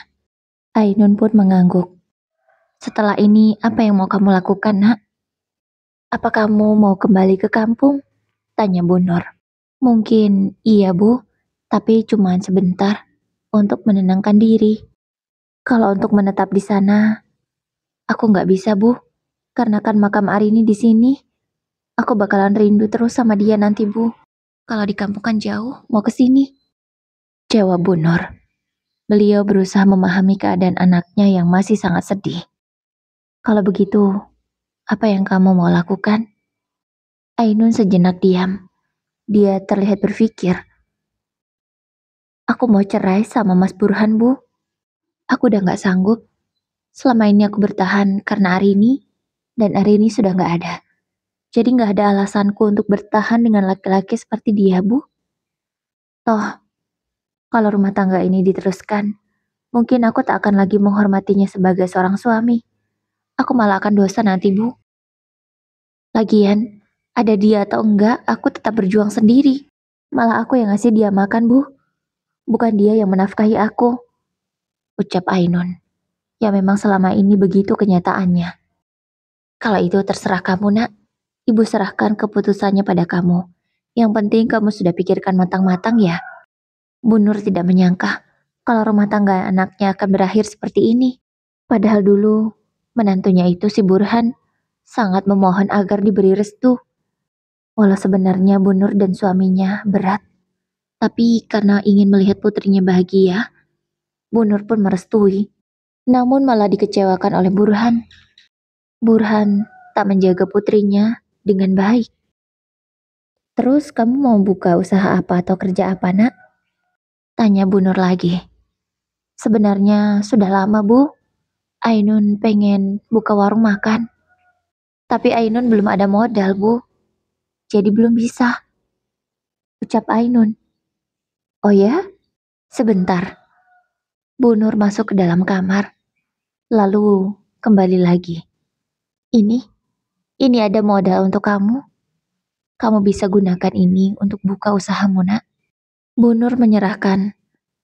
Ainun pun mengangguk. Setelah ini apa yang mau kamu lakukan, nak? Apa kamu mau kembali ke kampung? Tanya Bu Nur. Mungkin iya, Bu, tapi cuma sebentar untuk menenangkan diri. Kalau untuk menetap di sana, aku nggak bisa, Bu. Karena kan makam Arini di sini. Aku bakalan rindu terus sama dia nanti, Bu. Kalau di kampung kan jauh, mau ke sini. Jawab Bu Nur. Beliau berusaha memahami keadaan anaknya yang masih sangat sedih. Kalau begitu, apa yang kamu mau lakukan? Ainun sejenak diam. Dia terlihat berpikir. Aku mau cerai sama Mas Burhan, Bu. Aku udah gak sanggup. Selama ini aku bertahan karena Arini, dan Arini sudah gak ada. Jadi gak ada alasanku untuk bertahan dengan laki-laki seperti dia, Bu. Toh, kalau rumah tangga ini diteruskan, mungkin aku tak akan lagi menghormatinya sebagai seorang suami. Aku malah akan dosa nanti, Bu. Lagian, ada dia atau enggak, aku tetap berjuang sendiri. Malah aku yang ngasih dia makan, Bu. Bukan dia yang menafkahi aku. Ucap Ainun. Ya memang selama ini begitu kenyataannya. Kalau itu terserah kamu, nak. Ibu serahkan keputusannya pada kamu. Yang penting kamu sudah pikirkan matang-matang ya. Bu Nur tidak menyangka kalau rumah tangga anaknya akan berakhir seperti ini. Padahal dulu, menantunya itu si Burhan sangat memohon agar diberi restu. Walau sebenarnya Bu Nur dan suaminya berat, tapi karena ingin melihat putrinya bahagia, Bu Nur pun merestui. Namun malah dikecewakan oleh Burhan. Burhan tak menjaga putrinya dengan baik. Terus kamu mau buka usaha apa atau kerja apa, nak? Tanya Bu Nur lagi. Sebenarnya sudah lama, Bu. Ainun pengen buka warung makan. Tapi Ainun belum ada modal, Bu. Jadi belum bisa. Ucap Ainun. Oh ya? Sebentar. Bu Nur masuk ke dalam kamar. Lalu kembali lagi. Ini ada modal untuk kamu. Kamu bisa gunakan ini untuk buka usahamu, nak. Bu Nur menyerahkan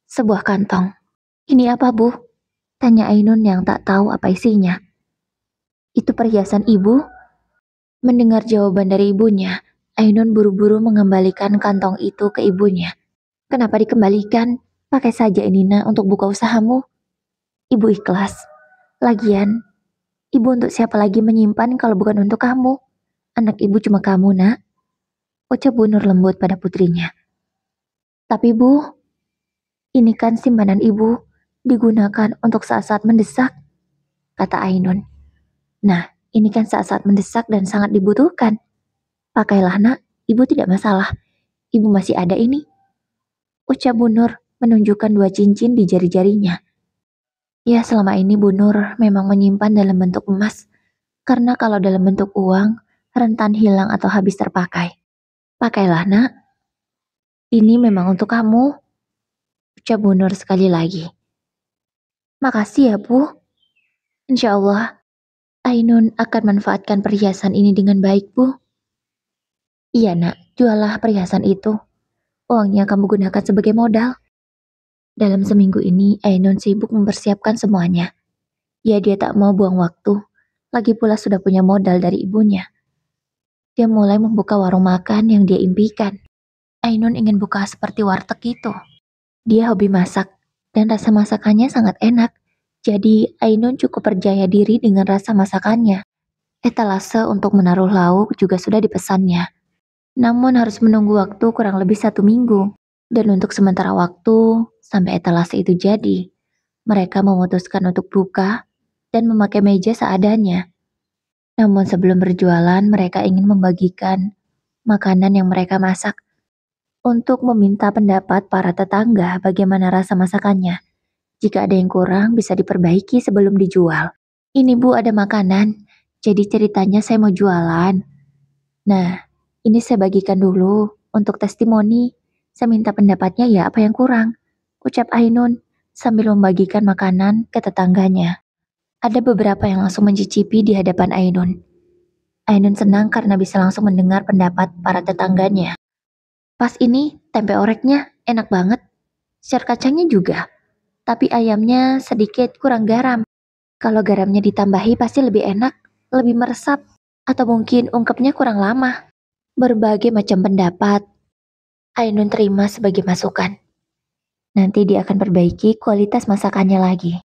sebuah kantong. Ini apa, Bu? Tanya Ainun yang tak tahu apa isinya. Itu perhiasan ibu? Mendengar jawaban dari ibunya, Ainun buru-buru mengembalikan kantong itu ke ibunya. Kenapa dikembalikan? Pakai saja ini, nak, untuk buka usahamu. Ibu ikhlas. Lagian, ibu untuk siapa lagi menyimpan kalau bukan untuk kamu? Anak ibu cuma kamu, nak. Ucap Bu Nur lembut pada putrinya. Tapi Bu, ini kan simpanan ibu, digunakan untuk saat-saat mendesak, kata Ainun. Nah, ini kan saat-saat mendesak dan sangat dibutuhkan. Pakailah, nak, ibu tidak masalah. Ibu masih ada ini. Ucap Bu Nur menunjukkan 2 cincin di jari-jarinya. Ya, selama ini Bu Nur memang menyimpan dalam bentuk emas. Karena kalau dalam bentuk uang, rentan hilang atau habis terpakai. Pakailah, nak. Ini memang untuk kamu. Ucap Bu Nur sekali lagi. Makasih ya, Bu. Insya Allah, Ainun akan manfaatkan perhiasan ini dengan baik, Bu. Iya, nak. Jualah perhiasan itu. Uangnya kamu gunakan sebagai modal. Dalam seminggu ini, Ainun sibuk mempersiapkan semuanya. Ya, dia tak mau buang waktu. Lagi pula sudah punya modal dari ibunya. Dia mulai membuka warung makan yang dia impikan. Ainun ingin buka seperti warteg itu. Dia hobi masak, dan rasa masakannya sangat enak. Jadi, Ainun cukup percaya diri dengan rasa masakannya. Etalase untuk menaruh lauk juga sudah dipesannya. Namun harus menunggu waktu kurang lebih 1 minggu. Dan untuk sementara waktu, sampai etalase itu jadi, mereka memutuskan untuk buka dan memakai meja seadanya. Namun sebelum berjualan, mereka ingin membagikan makanan yang mereka masak untuk meminta pendapat para tetangga bagaimana rasa masakannya. Jika ada yang kurang, bisa diperbaiki sebelum dijual. Ini, Bu, ada makanan, jadi ceritanya saya mau jualan. Nah, ini saya bagikan dulu untuk testimoni. Saya minta pendapatnya ya apa yang kurang. Ucap Ainun sambil membagikan makanan ke tetangganya. Ada beberapa yang langsung mencicipi di hadapan Ainun. Ainun senang karena bisa langsung mendengar pendapat para tetangganya. Pas ini tempe oreknya enak banget. Sayur kacangnya juga, tapi ayamnya sedikit kurang garam. Kalau garamnya ditambahi pasti lebih enak, lebih meresap, atau mungkin ungkepnya kurang lama. Berbagai macam pendapat Ainun terima sebagai masukan. Nanti dia akan perbaiki kualitas masakannya lagi.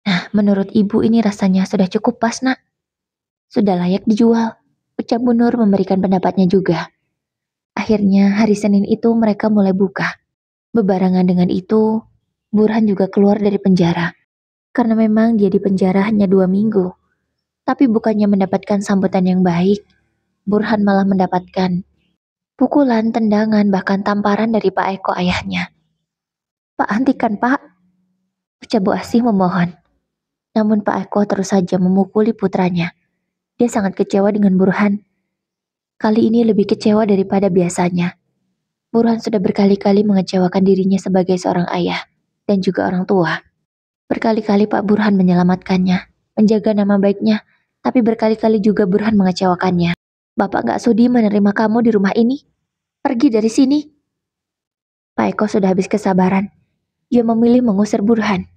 Nah, menurut ibu ini rasanya sudah cukup pas, nak. Sudah layak dijual. Ucap Bu Nur memberikan pendapatnya juga. Akhirnya hari Senin itu mereka mulai buka. Bebarengan dengan itu, Burhan juga keluar dari penjara. Karena memang dia di penjara hanya 2 minggu. Tapi bukannya mendapatkan sambutan yang baik, Burhan malah mendapatkan pukulan, tendangan, bahkan tamparan dari Pak Eko ayahnya. Pak, hentikan Pak, ucap Bu Asih memohon. Namun Pak Eko terus saja memukuli putranya. Dia sangat kecewa dengan Burhan. Kali ini lebih kecewa daripada biasanya. Burhan sudah berkali-kali mengecewakan dirinya sebagai seorang ayah dan juga orang tua. Berkali-kali Pak Burhan menyelamatkannya, menjaga nama baiknya, tapi berkali-kali juga Burhan mengecewakannya. Bapak gak sudi menerima kamu di rumah ini. Pergi dari sini. Pak Eko sudah habis kesabaran. Dia memilih mengusir Burhan.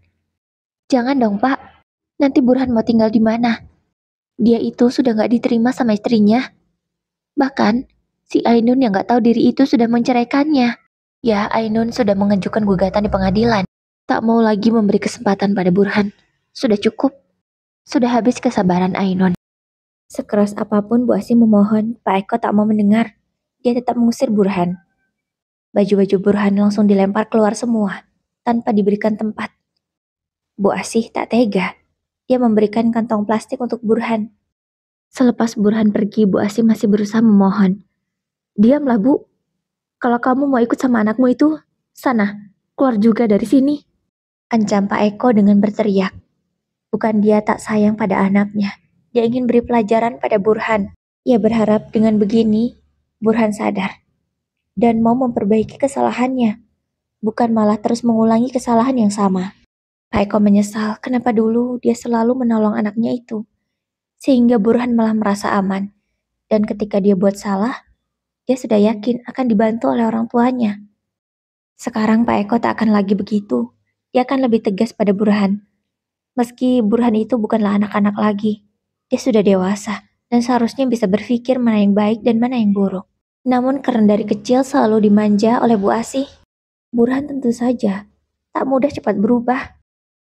Jangan dong Pak, nanti Burhan mau tinggal di mana? Dia itu sudah gak diterima sama istrinya. Bahkan, si Ainun yang gak tahu diri itu sudah menceraikannya. Ya, Ainun sudah mengajukan gugatan di pengadilan. Tak mau lagi memberi kesempatan pada Burhan. Sudah cukup. Sudah habis kesabaran Ainun. Sekeras apapun Bu Asih memohon, Pak Eko tak mau mendengar. Dia tetap mengusir Burhan. Baju-baju Burhan langsung dilempar keluar semua, tanpa diberikan tempat. Bu Asih tak tega. Dia memberikan kantong plastik untuk Burhan. Selepas Burhan pergi, Bu Asih masih berusaha memohon. Diamlah Bu. Kalau kamu mau ikut sama anakmu itu, sana, keluar juga dari sini. Ancam Pak Eko dengan berteriak. Bukan dia tak sayang pada anaknya. Dia ingin beri pelajaran pada Burhan. Ia berharap dengan begini, Burhan sadar. Dan mau memperbaiki kesalahannya. Bukan malah terus mengulangi kesalahan yang sama. Pak Eko menyesal kenapa dulu dia selalu menolong anaknya itu. Sehingga Burhan malah merasa aman. Dan ketika dia buat salah, dia sudah yakin akan dibantu oleh orang tuanya. Sekarang Pak Eko tak akan lagi begitu. Dia akan lebih tegas pada Burhan. Meski Burhan itu bukanlah anak-anak lagi. Dia sudah dewasa dan seharusnya bisa berpikir mana yang baik dan mana yang buruk. Namun karena dari kecil selalu dimanja oleh Bu Asih, Burhan tentu saja tak mudah cepat berubah.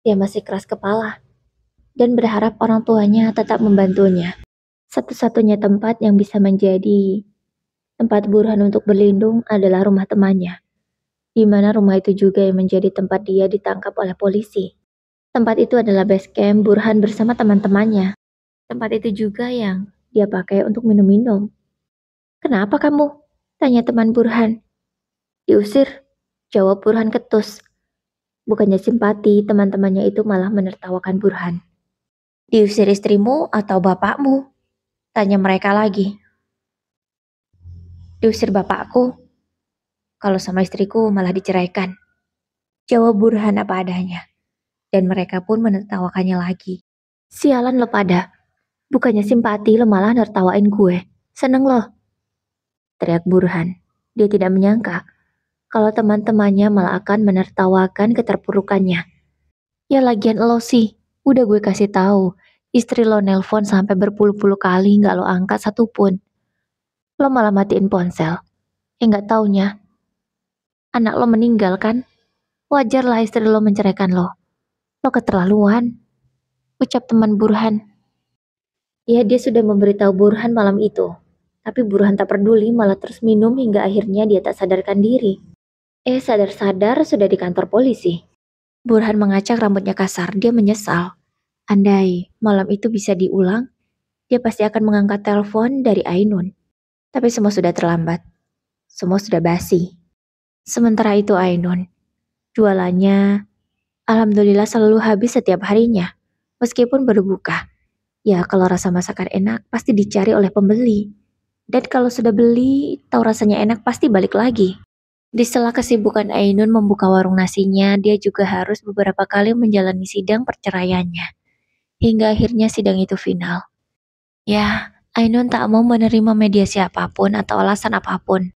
Dia masih keras kepala dan berharap orang tuanya tetap membantunya. Satu-satunya tempat yang bisa menjadi tempat Burhan untuk berlindung adalah rumah temannya, di mana rumah itu juga yang menjadi tempat dia ditangkap oleh polisi. Tempat itu adalah base camp Burhan bersama teman-temannya. Tempat itu juga yang dia pakai untuk minum-minum. Kenapa kamu? Tanya teman Burhan. Diusir, jawab Burhan ketus. Bukannya simpati, teman-temannya itu malah menertawakan Burhan. Diusir istrimu atau bapakmu? Tanya mereka lagi. Diusir bapakku. Kalau sama istriku malah diceraikan. Jawab Burhan apa adanya. Dan mereka pun menertawakannya lagi. Sialan lo pada. Bukannya simpati lo malah nertawain gue. Seneng lo. Teriak Burhan. Dia tidak menyangka kalau teman-temannya malah akan menertawakan keterpurukannya. Ya lagian lo sih, udah gue kasih tahu. Istri lo nelpon sampai berpuluh-puluh kali nggak lo angkat satupun. Lo malah matiin ponsel. Nggak taunya, anak lo meninggal kan? Wajar lah istri lo menceraikan lo. Lo keterlaluan. Ucap teman Burhan. Ya dia sudah memberitahu Burhan malam itu. Tapi Burhan tak peduli malah terus minum hingga akhirnya dia tak sadarkan diri. Sadar-sadar sudah di kantor polisi. Burhan mengacak rambutnya kasar, dia menyesal. Andai malam itu bisa diulang, dia pasti akan mengangkat telepon dari Ainun. Tapi semua sudah terlambat. Semua sudah basi. Sementara itu Ainun, jualannya alhamdulillah selalu habis setiap harinya. Meskipun baru buka. Ya kalau rasa masakan enak pasti dicari oleh pembeli. Dan kalau sudah beli, tahu rasanya enak pasti balik lagi. Di sela kesibukan Ainun membuka warung nasinya, dia juga harus beberapa kali menjalani sidang perceraiannya. Hingga akhirnya sidang itu final. Ya, Ainun tak mau menerima mediasi apapun atau alasan apapun.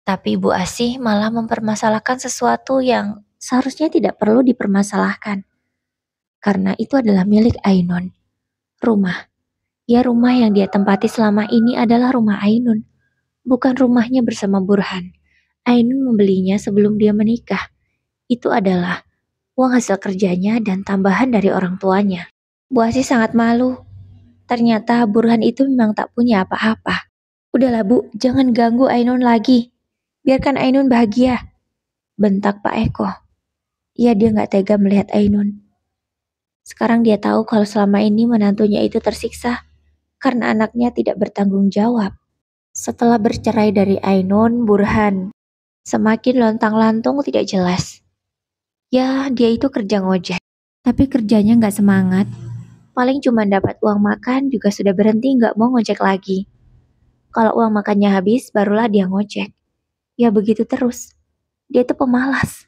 Tapi Bu Asih malah mempermasalahkan sesuatu yang seharusnya tidak perlu dipermasalahkan. Karena itu adalah milik Ainun. Rumah. Ya, rumah yang dia tempati selama ini adalah rumah Ainun, bukan rumahnya bersama Burhan. Ainun membelinya sebelum dia menikah. Itu adalah uang hasil kerjanya dan tambahan dari orang tuanya. Bu Asih sangat malu. Ternyata Burhan itu memang tak punya apa-apa. Udahlah Bu, jangan ganggu Ainun lagi. Biarkan Ainun bahagia, bentak Pak Eko. Ya, dia nggak tega melihat Ainun. Sekarang dia tahu kalau selama ini menantunya itu tersiksa karena anaknya tidak bertanggung jawab. Setelah bercerai dari Ainun, Burhan semakin lontang-lantung tidak jelas. Ya, dia itu kerja ngojek, tapi kerjanya nggak semangat. Paling cuma dapat uang makan juga sudah berhenti nggak mau ngojek lagi. Kalau uang makannya habis, barulah dia ngojek. Ya begitu terus. Dia itu pemalas.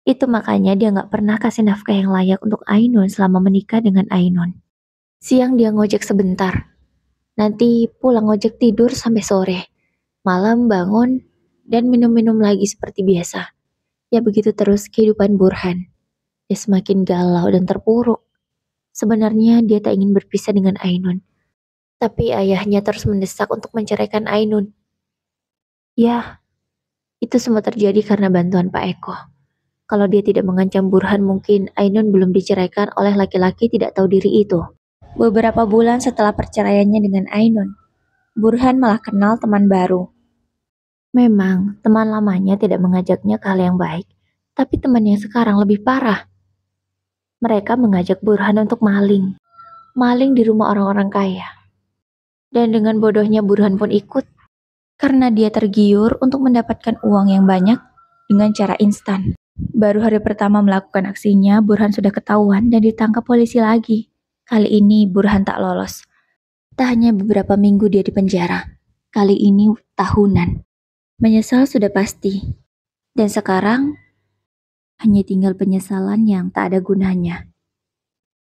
Itu makanya dia nggak pernah kasih nafkah yang layak untuk Ainun selama menikah dengan Ainun. Siang dia ngojek sebentar. Nanti pulang ngojek tidur sampai sore. Malam bangun dan minum-minum lagi seperti biasa. Ya begitu terus kehidupan Burhan. Dia semakin galau dan terpuruk. Sebenarnya dia tak ingin berpisah dengan Ainun. Tapi ayahnya terus mendesak untuk menceraikan Ainun. Ya, itu semua terjadi karena bantuan Pak Eko. Kalau dia tidak mengancam Burhan, mungkin Ainun belum diceraikan oleh laki-laki tidak tahu diri itu. Beberapa bulan setelah perceraiannya dengan Ainun, Burhan malah kenal teman baru. Memang, teman lamanya tidak mengajaknya ke hal yang baik, tapi teman yang sekarang lebih parah. Mereka mengajak Burhan untuk maling. Maling di rumah orang-orang kaya. Dan dengan bodohnya Burhan pun ikut. Karena dia tergiur untuk mendapatkan uang yang banyak dengan cara instan. Baru hari pertama melakukan aksinya, Burhan sudah ketahuan dan ditangkap polisi lagi. Kali ini Burhan tak lolos. Tak hanya beberapa minggu dia di penjara. Kali ini tahunan. Menyesal sudah pasti. Dan sekarang hanya tinggal penyesalan yang tak ada gunanya.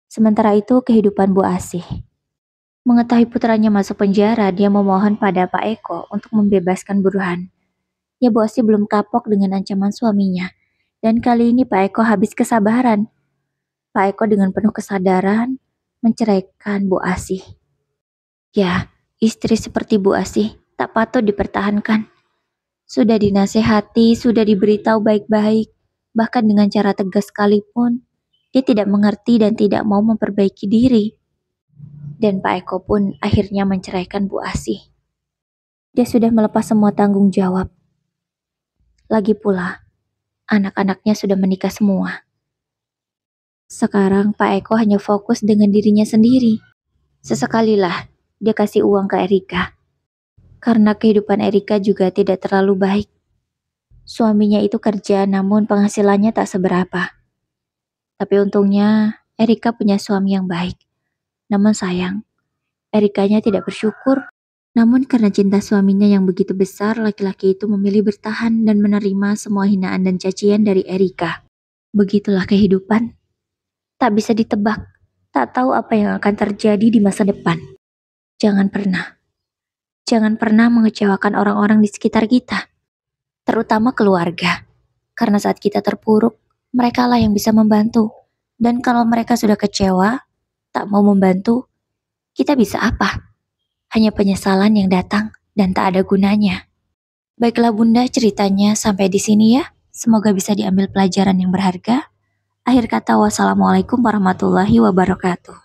Sementara itu kehidupan Bu Asih. Mengetahui putranya masuk penjara, dia memohon pada Pak Eko untuk membebaskan Burhan. Ya, Bu Asih belum kapok dengan ancaman suaminya. Dan kali ini Pak Eko habis kesabaran. Pak Eko dengan penuh kesadaran menceraikan Bu Asih. Ya, istri seperti Bu Asih tak patut dipertahankan. Sudah dinasehati, sudah diberitahu baik-baik, bahkan dengan cara tegas sekalipun, dia tidak mengerti dan tidak mau memperbaiki diri. Dan Pak Eko pun akhirnya menceraikan Bu Asih. Dia sudah melepas semua tanggung jawab. Lagi pula, anak-anaknya sudah menikah semua. Sekarang Pak Eko hanya fokus dengan dirinya sendiri. Sesekalilah dia kasih uang ke Erika. Karena kehidupan Erika juga tidak terlalu baik. Suaminya itu kerja namun penghasilannya tak seberapa. Tapi untungnya Erika punya suami yang baik. Namun sayang, Erikanya tidak bersyukur. Namun karena cinta suaminya yang begitu besar, laki-laki itu memilih bertahan dan menerima semua hinaan dan cacian dari Erika. Begitulah kehidupan. Tak bisa ditebak, tak tahu apa yang akan terjadi di masa depan. Jangan pernah mengecewakan orang-orang di sekitar kita, terutama keluarga. Karena saat kita terpuruk, merekalah yang bisa membantu. Dan kalau mereka sudah kecewa, tak mau membantu, kita bisa apa? Hanya penyesalan yang datang dan tak ada gunanya. Baiklah Bunda, ceritanya sampai di sini ya. Semoga bisa diambil pelajaran yang berharga. Akhir kata, wassalamualaikum warahmatullahi wabarakatuh.